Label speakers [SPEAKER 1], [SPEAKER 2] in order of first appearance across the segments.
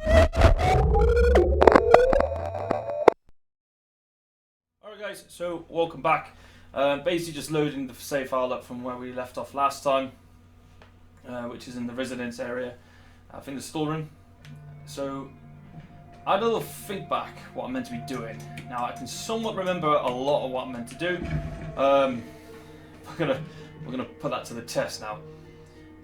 [SPEAKER 1] Alright guys, so welcome back. Basically just loading the save file up from where we left off last time, which is in the residence area, I think the storeroom. So I had a little think back what I'm meant to be doing. Now I can somewhat remember a lot of what I'm meant to do. We're gonna put that to the test now.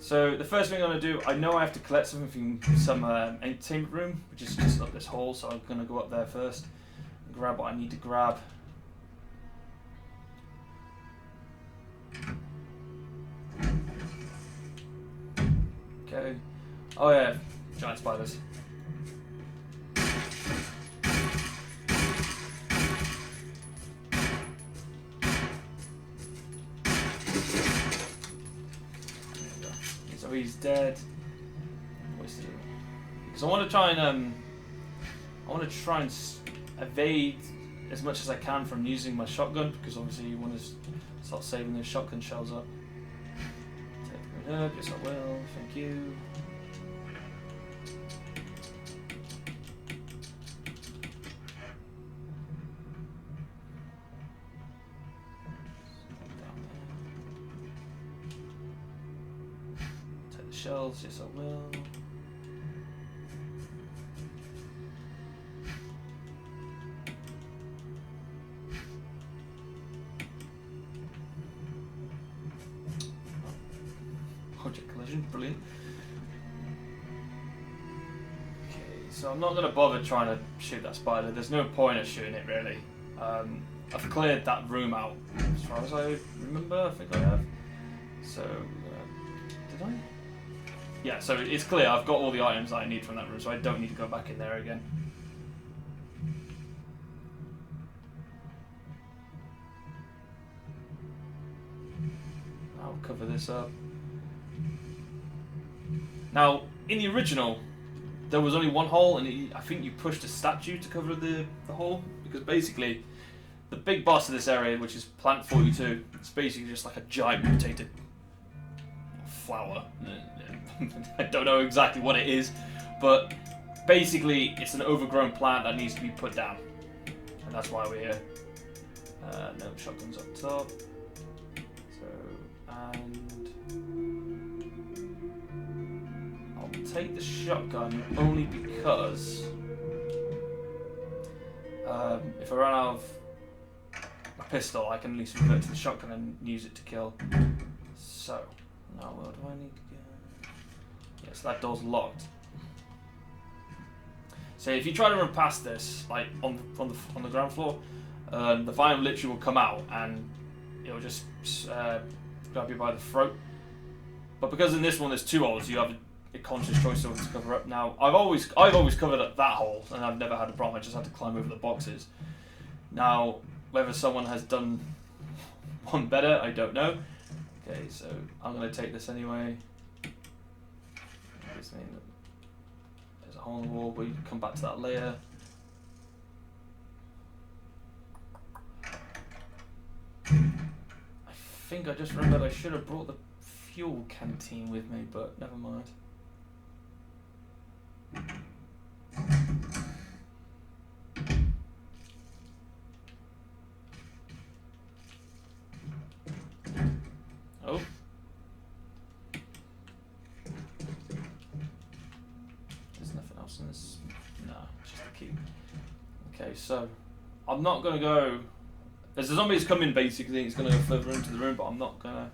[SPEAKER 1] So the first thing I'm gonna do, I know I have to collect something from some entertainment room, which is just up this hall. So I'm gonna go up there first and grab what I need to grab. Okay. Oh yeah, giant spiders. So he's dead. Because I want to try and evade as much as I can from using my shotgun, because obviously you want to start saving those shotgun shells up. Take the herb, yes I will, thank you. Take the shells, yes I will. Object collision, brilliant. Okay, so I'm not going to bother trying to shoot that spider. There's no point of shooting it really. I've cleared that room out as far as I remember. I think I have. So, did I? Yeah, so it's clear. I've got all the items that I need from that room, so I don't need to go back in there again. I'll cover this up. Now, in the original, there was only one hole, and I think you pushed a statue to cover the hole, because basically, the big boss of this area, which is Plant 42, it's basically just like a giant mutated flower. I don't know exactly what it is, but basically, it's an overgrown plant that needs to be put down, and that's why we're here. No shotguns up top. So, and take the shotgun only because if I run out of a pistol, I can at least revert to the shotgun and use it to kill. So now where do I need to go? Yes, that door's locked. So if you try to run past this, like on the ground floor, the vine literally will come out and it'll just grab you by the throat. But because in this one there's two holes, you have a conscious choice of to cover up. Now, I've always covered up that hole, and I've never had a problem. I just had to climb over the boxes. Now, whether someone has done one better, I don't know. Okay, so I'm going to take this anyway. There's a hole in the wall, but you can come back to that later. I think I just remembered I should have brought the fuel canteen with me, but never mind. Oh. There's nothing else in this. No, it's just a key. Okay, so I'm not gonna go. There's a zombie coming basically. It's gonna go further into the room, but I'm not gonna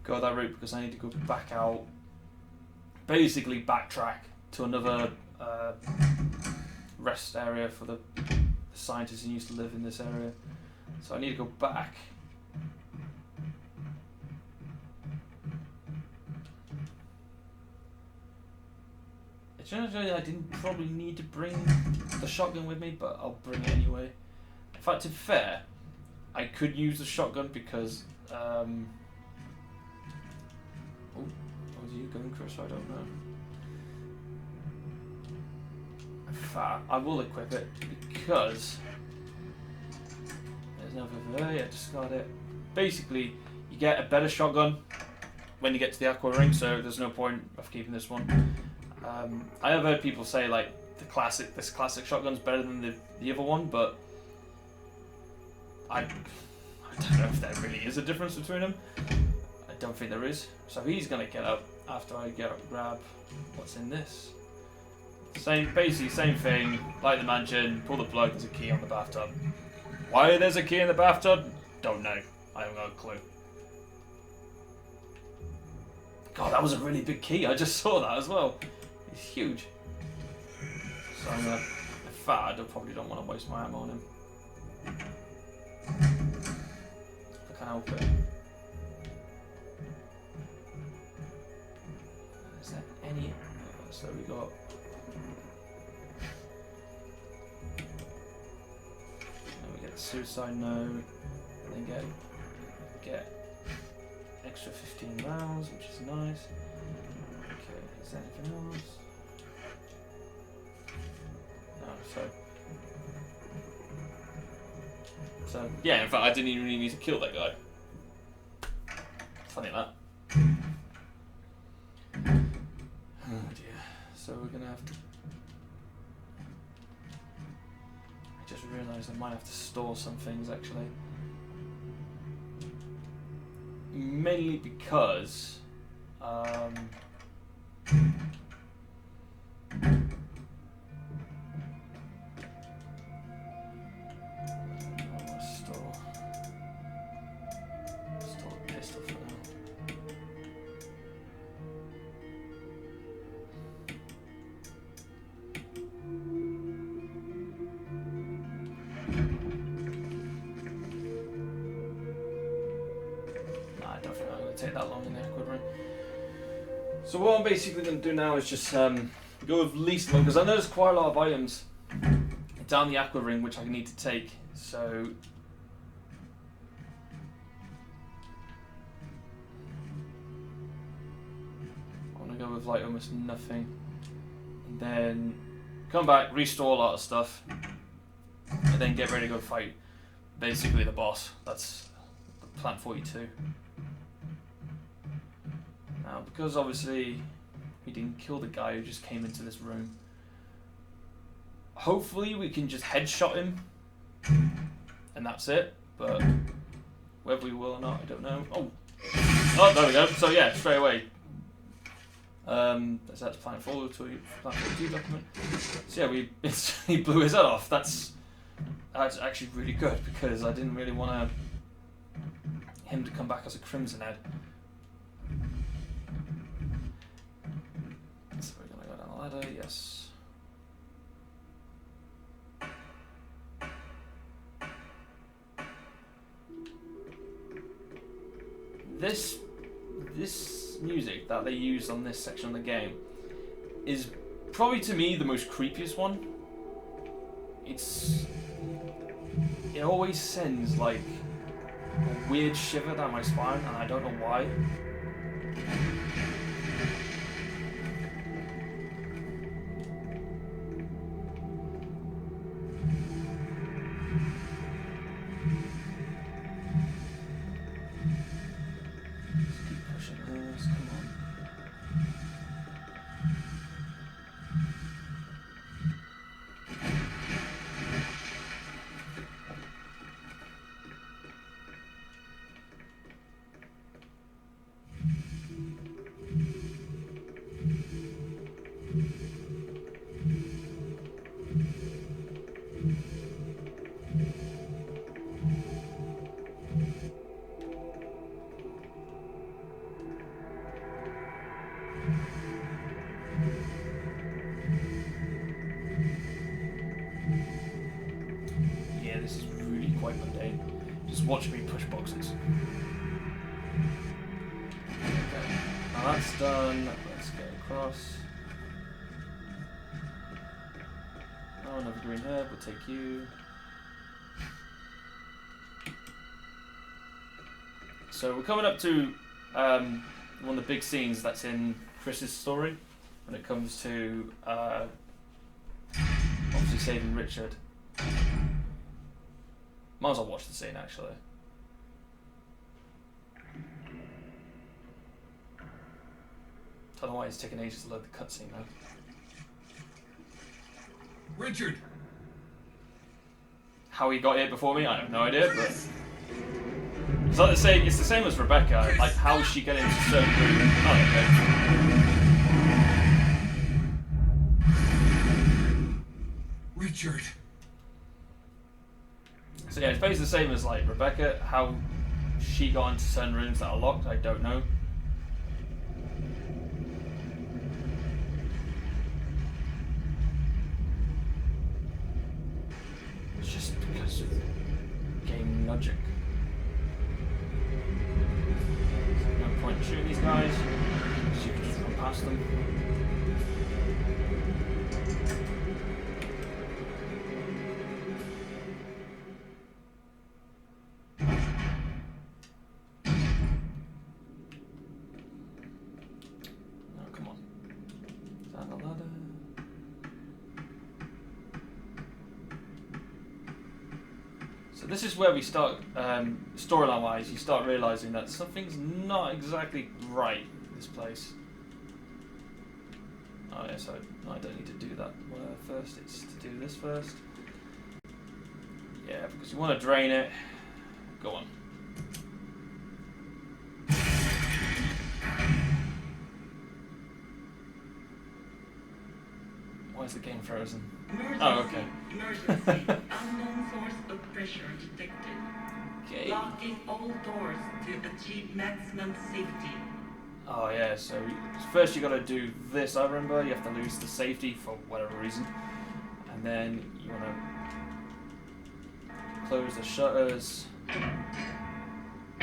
[SPEAKER 1] go that route because I need to go back out. Basically, backtrack to another rest area for the scientists who used to live in this area. So I need to go back. Generally, I didn't probably need to bring the shotgun with me, but I'll bring it anyway. In fact, to be fair, I could use the shotgun because oh, are you going, Chris? I don't know. In fact, I will equip it because there's no other. Yeah, discard it. Basically, you get a better shotgun when you get to the aqua ring, so there's no point of keeping this one. I have heard people say like this classic shotgun's better than the other one, but I don't know if there really is a difference between them. I don't think there is. So he's gonna get up after I grab what's in this. Basically same thing. Light the mansion, pull the plug. There's a key on the bathtub. Why there's a key in the bathtub? Don't know. I haven't got a clue. God, that was a really big key. I just saw that as well. It's huge. So I'm gonna. In fact, I probably don't want to waste my ammo on him. If I can help it. Is there any? So we got. Then we get the suicide note. Then get extra 15 rounds, which is nice. Okay, is there anything else? No, so yeah, in fact I didn't even really need to kill that guy. Funny that. Oh dear. So we're gonna have to. I just realised I might have to store some things actually. Mainly because store a pistol for now. I don't think I'm going to take that long in the aqua ring. So what I'm basically going to do now is just go with least long, because I know there's quite a lot of items down the aqua ring which I need to take. So I want to go with like almost nothing, and then come back, restore a lot of stuff, and then get ready to go fight basically the boss. That's Plant 42. Now, because obviously we didn't kill the guy who just came into this room, hopefully we can just headshot him and that's it, but whether we will or not, I don't know. Oh, there we go. So yeah, straight away. That's Plant 42 document. So yeah, he blew his head off. That's actually really good, because I didn't really want him to come back as a Crimson Head. So we're gonna go down the ladder, yes. This music that they use on this section of the game is probably, to me, the most creepiest one. It always sends like a weird shiver down my spine, and I don't know why. This is really quite mundane. Just watch me push boxes. Okay, now that's done. Let's get across. Oh, another green herb. We'll take you. So we're coming up to one of the big scenes that's in Chris's story when it comes to obviously saving Richard. Might as well watch the scene, actually. Don't know why it's taking ages to load the cutscene, though.
[SPEAKER 2] Richard.
[SPEAKER 1] How he got here before me, I have no idea, but it's like the same. It's the same as Rebecca. Like how she get into certain rooms. Oh, okay.
[SPEAKER 2] Richard.
[SPEAKER 1] So yeah, it's basically the same as like Rebecca. How she got into certain rooms that are locked, I don't know. It's just because of game logic. There's no point in shooting these guys, because you can just run past them. So this is where we start, storyline-wise, you start realising that something's not exactly right in this place. Oh yeah, so I don't need to do that first, it's to do this first. Yeah, because you want to drain it. Go on. Why is the game frozen? Oh, okay.
[SPEAKER 3] Emergency. Unknown source of pressure detected.
[SPEAKER 1] Okay.
[SPEAKER 3] Locking all doors to achieve maximum safety.
[SPEAKER 1] Oh yeah, so first you got to do this, I remember. You have to lose the safety for whatever reason. And then you want to close the shutters.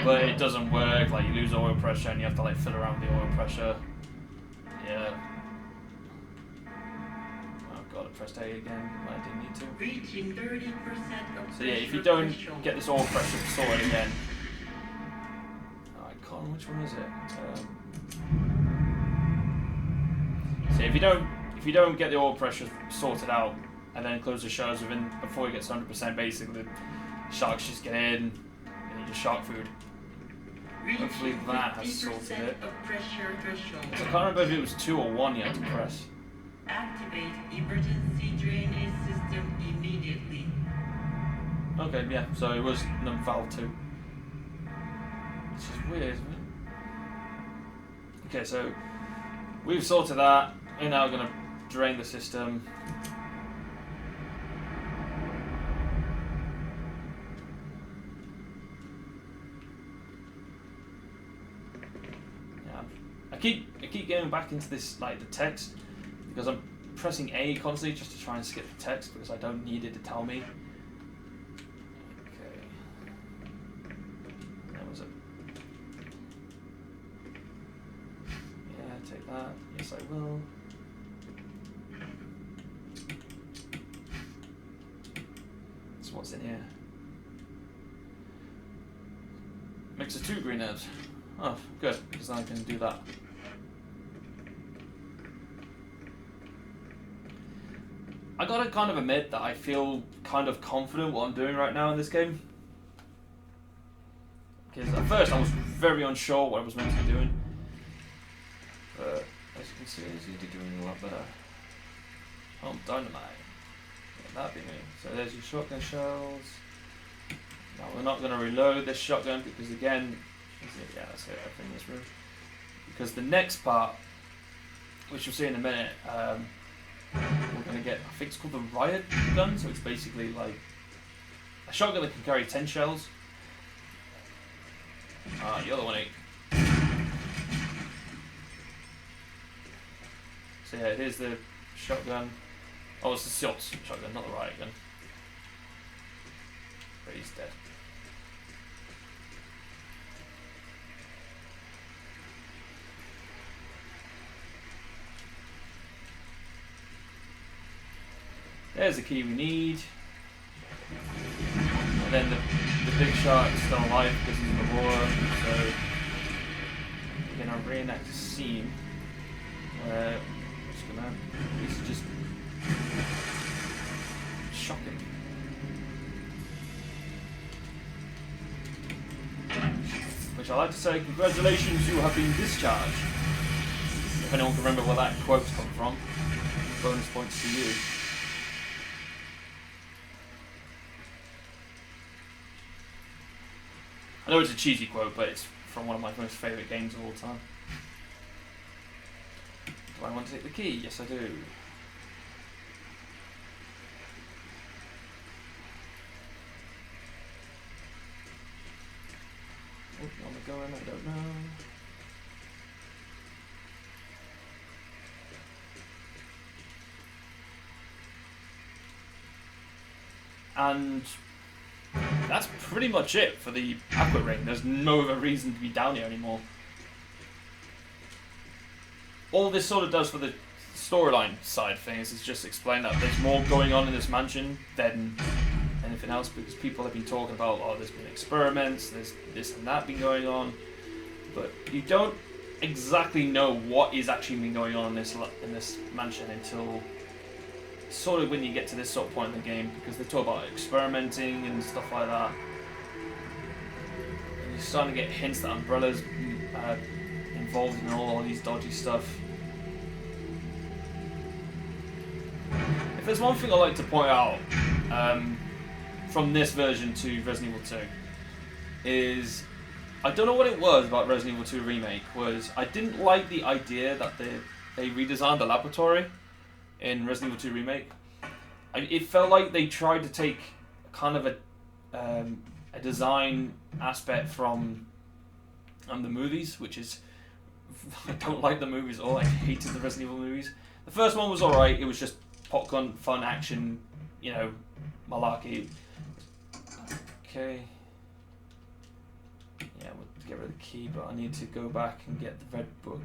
[SPEAKER 1] But it doesn't work, like you lose oil pressure and you have to like fill around the oil pressure. Yeah. I pressed A again when I didn't need to.
[SPEAKER 3] Reaching 30% of
[SPEAKER 1] so yeah, if you don't get this oil pressure sorted again, oh, I can't remember which one is it. So if you don't get the oil pressure sorted out and then close the shutters before it gets 100%, basically the sharks just get in and you just shark food. Hopefully that has sorted it. So I can't remember if it was 2 or 1 you had to press.
[SPEAKER 3] Activate emergency drainage system immediately.
[SPEAKER 1] Okay, yeah, so it was valve 2. This is weird, isn't it? Okay, so we've sorted that. We're now going to drain the system. Yeah, I keep going back into this, like the text. Because I'm pressing A constantly just to try and skip the text because I don't need it to tell me. Okay. That was it. Yeah, take that. Yes, I will. So what's in here? Mix of 2 green herbs. Oh, good, because then I can do that. I gotta kind of admit that I feel kind of confident what I'm doing right now in this game. Because at first I was very unsure what I was meant to be doing. But as you can see, I seem to be doing a lot better. Oh, dynamite. Yeah, that'd be me. So there's your shotgun shells. Now we're not going to reload this shotgun because again, yeah, that's it, I think this room. Because the next part, which you'll see in a minute, we're going to get, I think it's called the riot gun, so it's basically like a shotgun that can carry 10 shells. The other one 8. So yeah, here's the shotgun. Oh, it's the Siot's shotgun, not the riot gun. But he's dead. There's the key we need. And then the big shark is still alive because he's in the water, so we're going to reenact a scene where we're just going to just shock him. Which I like to say, congratulations, you have been discharged. If anyone can remember where that quote's come from, bonus points to you. I know it's a cheesy quote, but it's from one of my most favourite games of all time. Do I want to take the key? Yes, I do. Oh, am I going? I don't know. And that's pretty much it for the Aqua Ring. There's no other reason to be down here anymore. All this sort of does for the storyline side of things is just explain that there's more going on in this mansion than anything else, because people have been talking about, oh, there's been experiments, there's this and that been going on, but you don't exactly know what is actually been going on in this mansion until sort of when you get to this sort of point in the game, because they talk about experimenting and stuff like that. And you're starting to get hints that Umbrella's involved in all these dodgy stuff. If there's one thing I like to point out from this version to Resident Evil 2 is, I don't know what it was about Resident Evil 2 Remake, was I didn't like the idea that they redesigned the laboratory in Resident Evil 2 Remake. It felt like they tried to take kind of a design aspect from the movies, which is, I don't like the movies at all. I hated the Resident Evil movies. The first one was alright, it was just popcorn, fun, action, you know, malarkey. Okay. Yeah, we'll get rid of the key, but I need to go back and get the red book.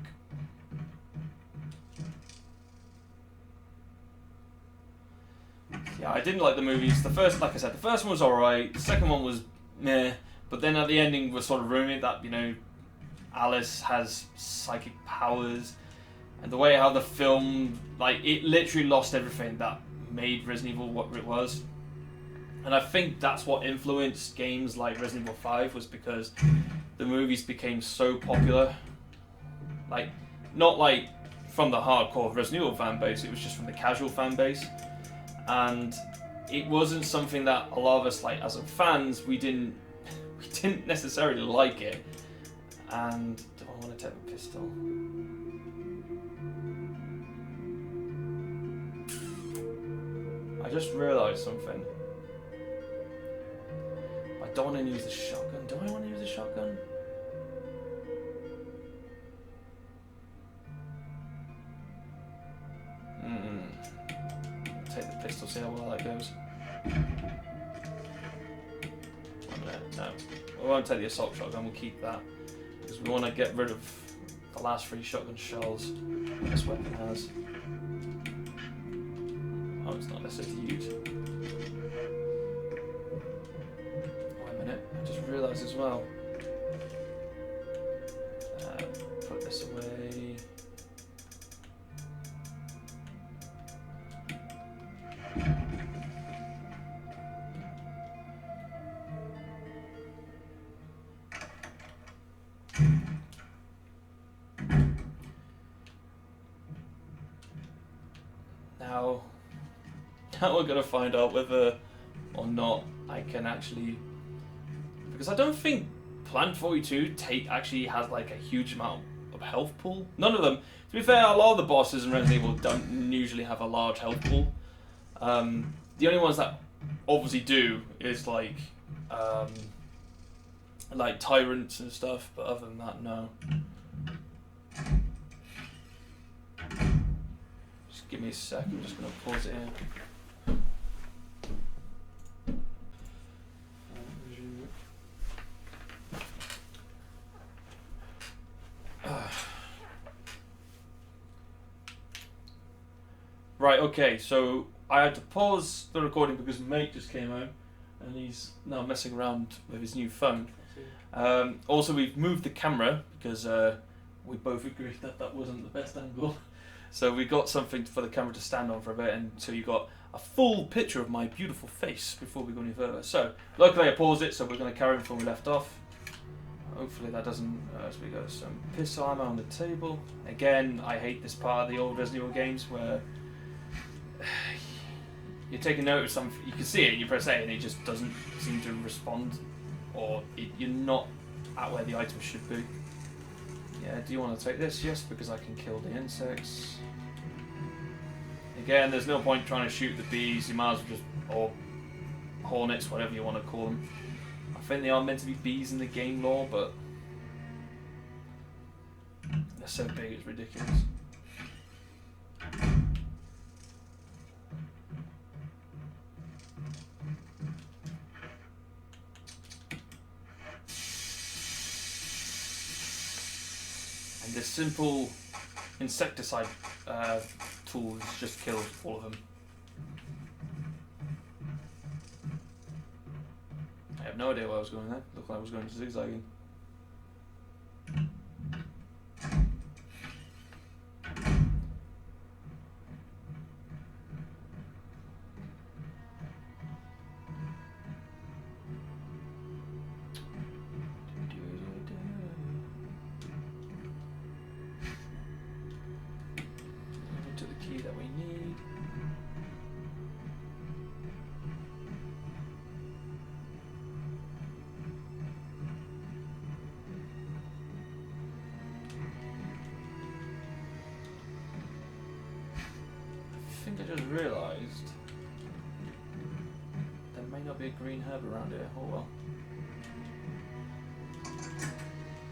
[SPEAKER 1] Yeah, I didn't like the movies. The first, like I said, the first one was alright. The second one was meh. But then at the ending was sort of ruining that, you know, Alice has psychic powers. And the way how the film, like, it literally lost everything that made Resident Evil what it was. And I think that's what influenced games like Resident Evil 5, was because the movies became so popular. Like, not like from the hardcore Resident Evil fan base, it was just from the casual fan base. And it wasn't something that a lot of us, like, as fans, we didn't necessarily like it. And do I want to take the pistol? I just realised something. I don't want to use the shotgun. Do I want to use the shotgun? Take the pistol, see how well that goes. 1 minute, no. We won't take the assault shotgun, we'll keep that. Because we want to get rid of the last 3 shotgun shells this weapon has. Oh, it's not necessary to use. Wait a minute, I just realised as well. Put this away. Now we're going to find out whether or not I can actually... Because I don't think Plant 42 actually has like a huge amount of health pool. None of them. To be fair, a lot of the bosses in Resident Evil don't usually have a large health pool. The only ones that obviously do is like tyrants and stuff, but other than that, no. Just give me a sec, I'm just going to pause it here. Right, okay, so I had to pause the recording because mate just came home and he's now messing around with his new phone. Also, we've moved the camera because we both agreed that that wasn't the best angle. So we got something for the camera to stand on for a bit, and so you got a full picture of my beautiful face before we go any further. So, luckily I paused it, so we're going to carry on from where we left off. Hopefully that doesn't, as we go, some pistol ammo on the table. Again, I hate this part of the old Resident Evil games where you're taking note of something, you can see it, you press A and it just doesn't seem to respond or you're not at where the items should be. Yeah, do you want to take this? Yes, because I can kill the insects. Again, there's no point trying to shoot the bees. You might as well just, or hornets, whatever you want to call them. I think they are meant to be bees in the game lore, but they're so big it's ridiculous. And this simple insecticide tool just kills all of them. I have no idea where I was going there. Looked like I was going to zigzagging. To the key that we need. I think I just realised there may not be a green herb around here. Oh well.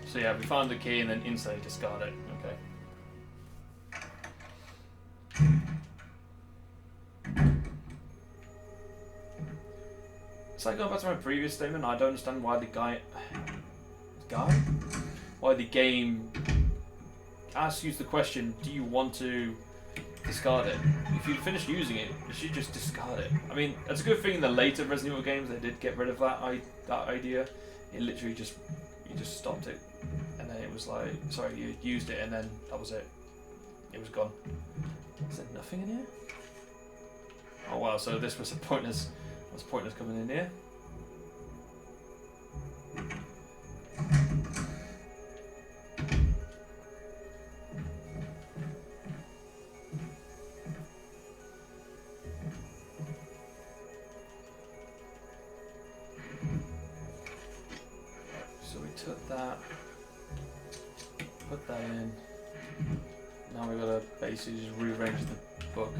[SPEAKER 1] So yeah, we found the key and then instantly discard it. Okay. It's like going back to my previous statement. I don't understand why why the game asks you the question, do you want to discard it? If you finish using it, you should just discard it. I mean, it's a good thing in the later Resident Evil games they did get rid of that idea. It literally just, you just stopped it, and then it was like, sorry, you used it, and then that was it. It was gone. Is there nothing in here? Oh wow, so this was pointless coming in here. So we took that, put that in. Now we've got to basically just rearrange the book.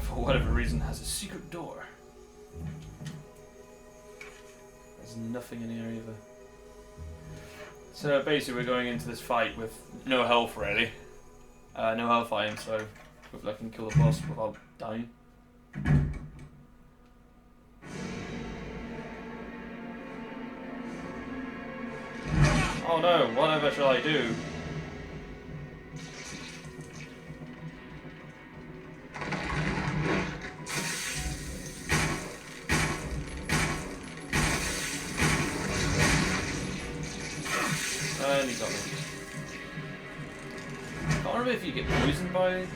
[SPEAKER 1] For whatever reason, has a secret door. There's nothing in here either. So basically, we're going into this fight with no health really, no health iron. So hopefully, I can kill the boss without dying. Oh no! Whatever shall I do? And he got me. I can't remember if you get poisoned by.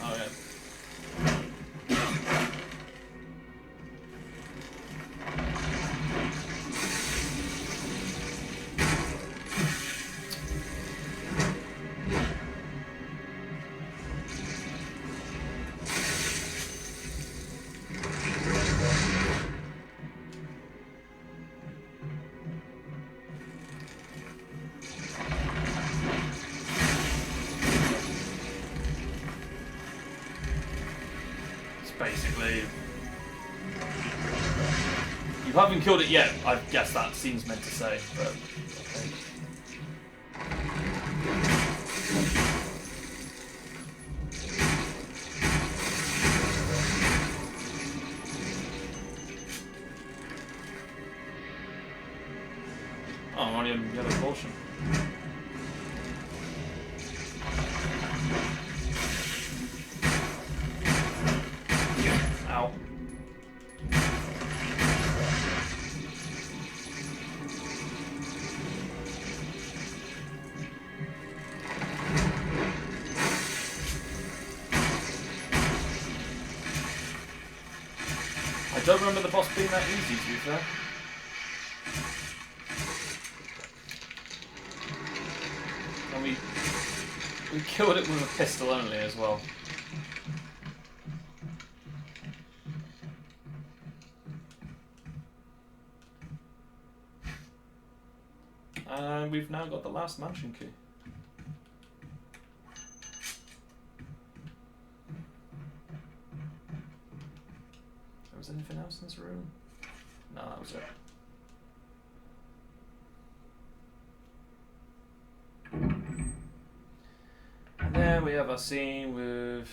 [SPEAKER 1] Oh yeah. Basically, you haven't killed it yet. I guess that seems meant to say, but okay. Oh, I'm only in yellow portion. Ow. I don't remember the boss being that easy, to be fair. And we killed it with a pistol only as well. And we've now got the last mansion key. Was anything else in this room? No, that was it. And there we have our scene with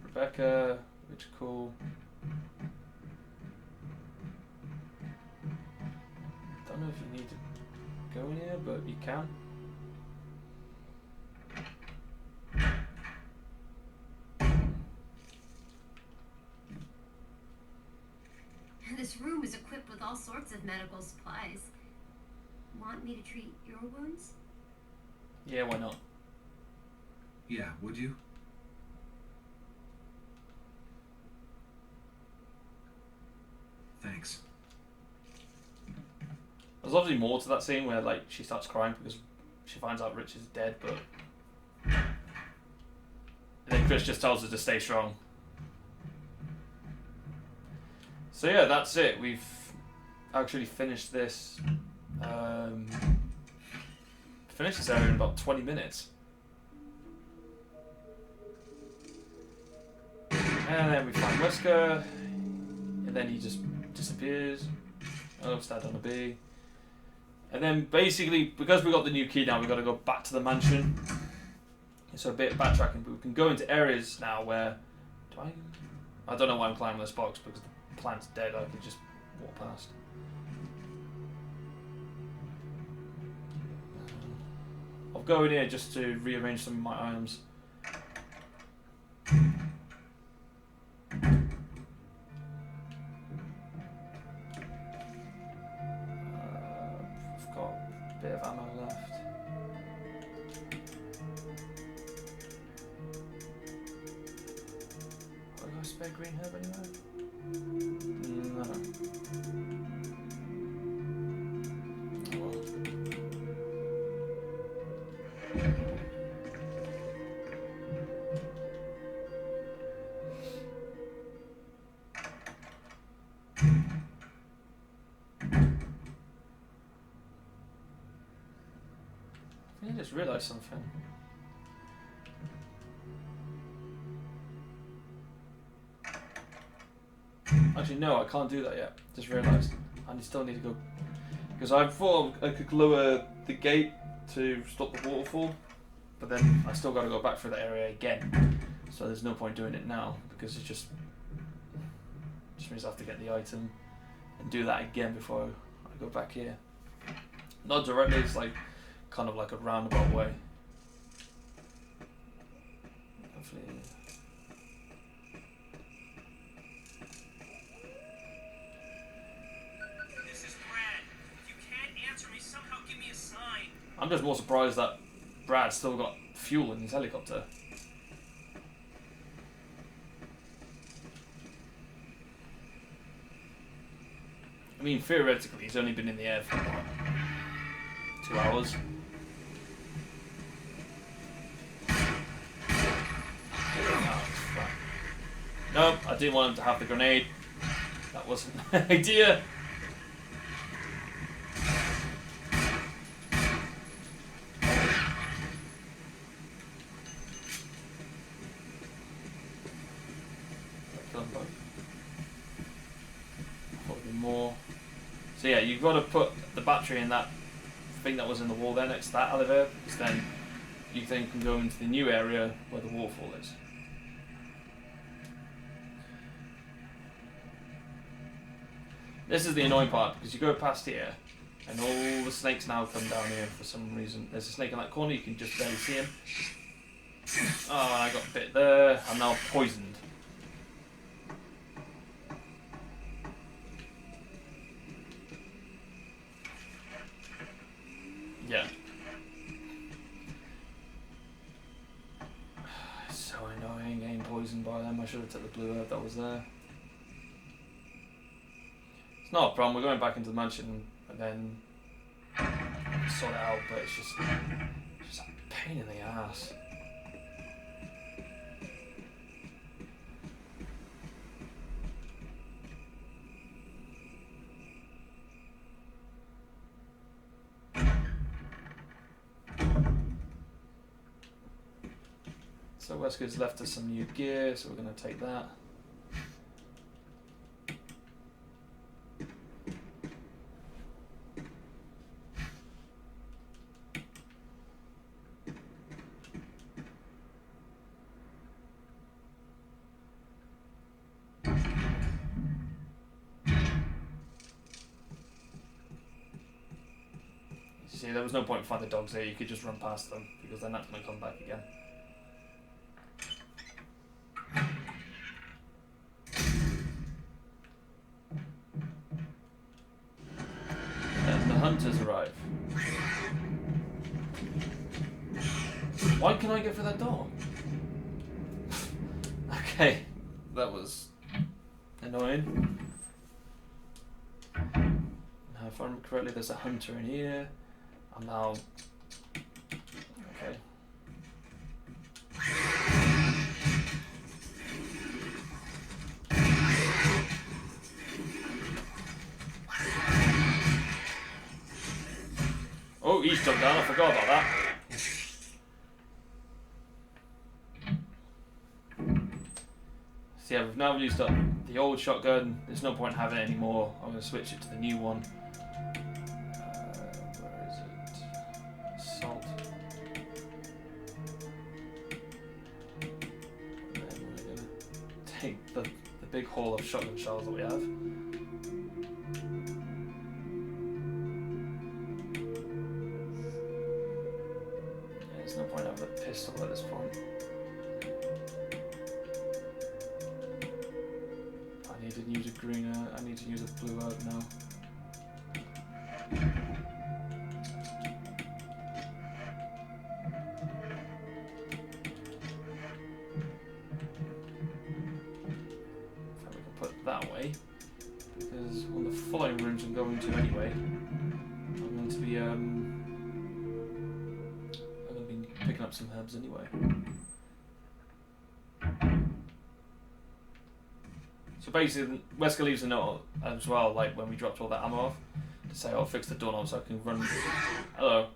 [SPEAKER 1] Rebecca, which is cool. Don't know if you need to go in here, but you can.
[SPEAKER 2] This room is equipped with all sorts of medical supplies. Want me to treat your wounds?
[SPEAKER 1] Yeah, why not?
[SPEAKER 4] Yeah, would you? Thanks.
[SPEAKER 1] There's obviously more to that scene where like she starts crying because she finds out Rich is dead, but and then Chris just tells her to stay strong. So yeah, that's it. We've actually finished this. Finished this area in about 20 minutes. And then we find Wesker, and then he just disappears. Oh, stand on a B. And then basically, because we got the new key now, we've got to go back to the mansion. So a bit of backtracking, but we can go into areas now where... I don't know why I'm climbing this box, because the plant's dead, I could just walk past. I'll go in here just to rearrange some of my items. I've got a bit of ammo left. Have I got a spare green herb anywhere? No. Oh well. I just realised something. Actually, no, I can't do that yet. Just realised. I still need to go. Because I thought I could lower the gate to stop the waterfall, but then I still got to go back through that area again. So there's no point doing it now, because it just means I have to get the item and do that again before I go back here. Not directly, it's like kind of like a roundabout way. Hopefully.
[SPEAKER 5] This is Brad. If you can't answer me, somehow give me a sign.
[SPEAKER 1] I'm just more surprised that Brad still got fuel in his helicopter. I mean, theoretically, he's only been in the air for what, 2 hours. Oh, crap. Nope, I didn't want him to have the grenade. That wasn't an idea. Kill them both. Probably more. So yeah, you've got to put the battery in that thing that was in the wall there next to that elevator, because then you then can go into the new area where the waterfall is. This is the annoying part, because you go past here and all the snakes now come down here for some reason. There's a snake in that corner, you can just barely see him. Oh, I got bit there. I'm now poisoned. Yeah. So annoying getting poisoned by them. I should have took the blue herb that was there. It's not a problem. We're going back into the mansion and then sort it out. But it's just a pain in the ass. So Wesker's left us some new gear, so we're going to take that. See, there was no point in finding the dogs there. You could just run past them because they're not going to come back again. And the hunters arrive. Why can I get through that door? Okay, that was annoying. Now, if I remember correctly, there's a hunter in here. I'm now... Okay. Oh, he's jumped down. I forgot about that. So yeah, we've now used up the old shotgun. There's no point in having it anymore. I'm going to switch it to the new one. Where is it? Salt. And then we're going to take the big haul of shotgun shells that we have. Yeah, there's no point having a pistol at this point. I need to use a green I need to use a blue herb now. So we can put it that way. Because on the following rooms I'm going to anyway, I'm going to be picking up some herbs anyway. So basically, Wesker leaves a note as well, like when we dropped all that ammo off, to say, "Oh, fix the doorknob so I can run." Hello.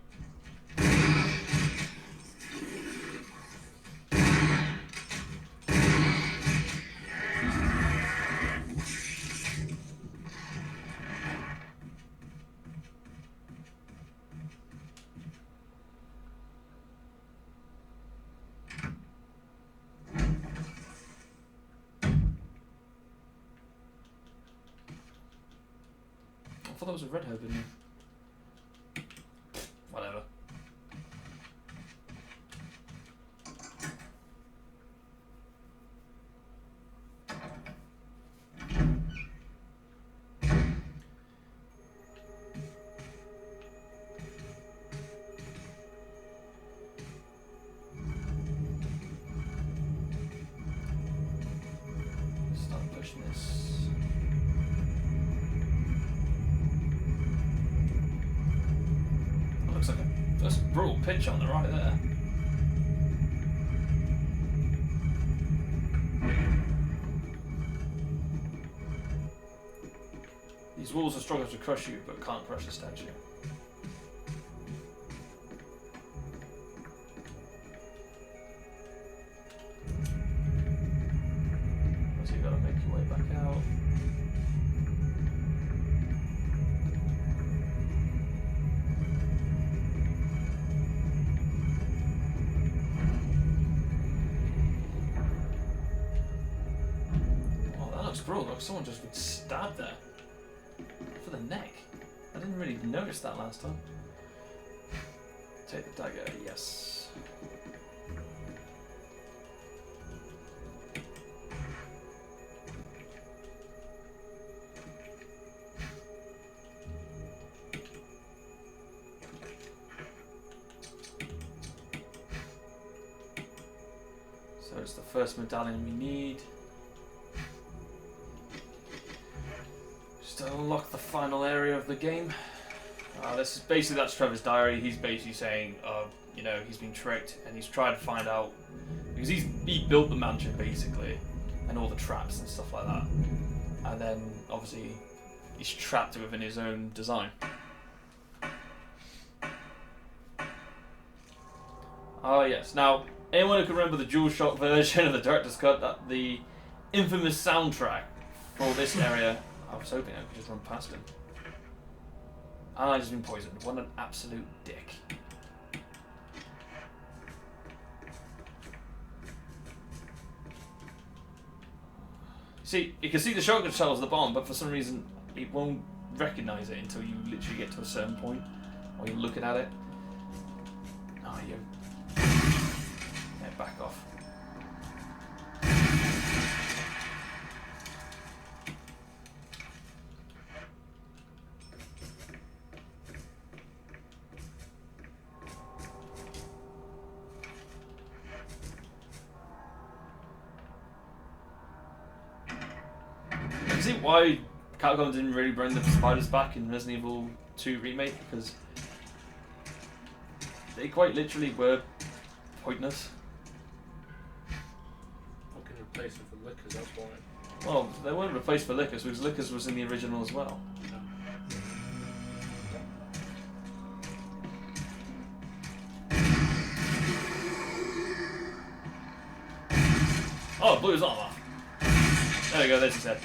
[SPEAKER 1] I thought there was a red herb in there. Whatever. Start pushing this. Looks like that's a brutal pitch on the right there. These walls are strong enough to crush you, but can't crush the statue. So you gotta make your way back out. Bro, like someone just been stabbed there for the neck. I didn't really notice that last time. Take the dagger, yes. So it's the first medallion we need. to unlock the final area of the game. This is basically, that's Trevor's diary. He's basically saying, you know, he's been tricked and he's trying to find out, because he built the mansion basically, and all the traps and stuff like that. And then obviously he's trapped within his own design. Oh yes. Now, anyone who can remember the DualShock version of the director's cut, that the infamous soundtrack for this area, I was hoping I could just run past him. And I've just been poisoned. What an absolute dick. See, you can see the shotgun shells at the bottom, but for some reason it won't recognise it until you literally get to a certain point, or you're looking at it. Oh, you. Yeah, back off. Is it why Capcom didn't really bring the spiders back in Resident Evil 2 Remake? Because they quite literally were pointless.
[SPEAKER 6] I can replace it for lickers, that's why.
[SPEAKER 1] Well, they weren't replaced for Lickers, because Lickers was in the original as well. Oh, Blue's not off. There we go, there's his head.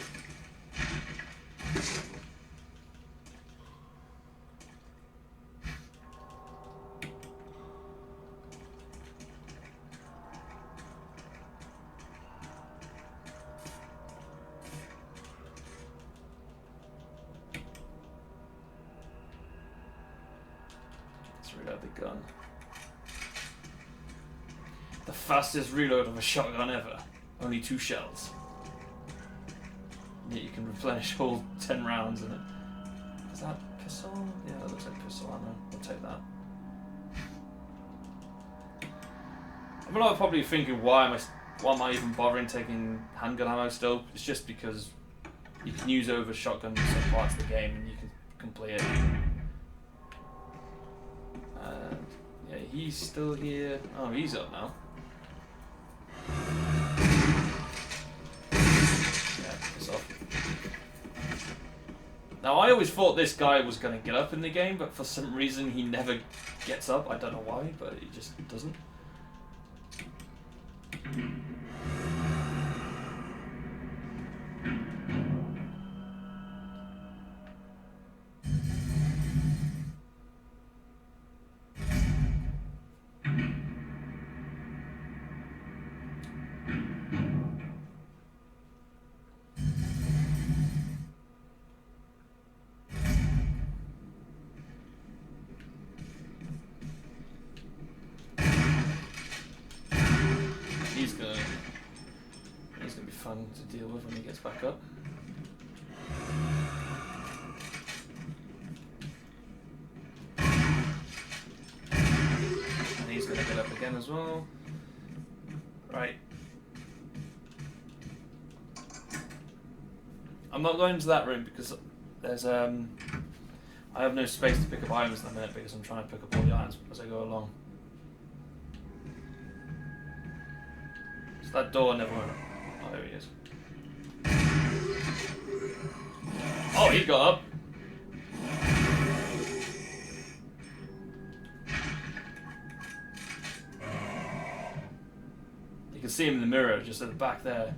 [SPEAKER 1] Let's reload the gun. The fastest reload of a shotgun ever. Only 2 shells. Yet you can replenish all 10 rounds in it. Is that pistol? Yeah, that looks like pistol ammo. I'll take that. I'm not probably thinking why am I even bothering taking handgun ammo still? It's just because you can use over shotgun in some parts of the game and you can complete it. And yeah, he's still here. Oh, he's up now. Now, I always thought this guy was going to get up in the game, but for some reason he never gets up. I don't know why, but he just doesn't. He's gonna be fun to deal with when he gets back up. And he's gonna get up again as well. Right. I'm not going into that room because there's I have no space to pick up items in a minute because I'm trying to pick up all the items as I go along. So that door never went up. Oh, there he is. Oh, he got up. You can see him in the mirror just at the back there.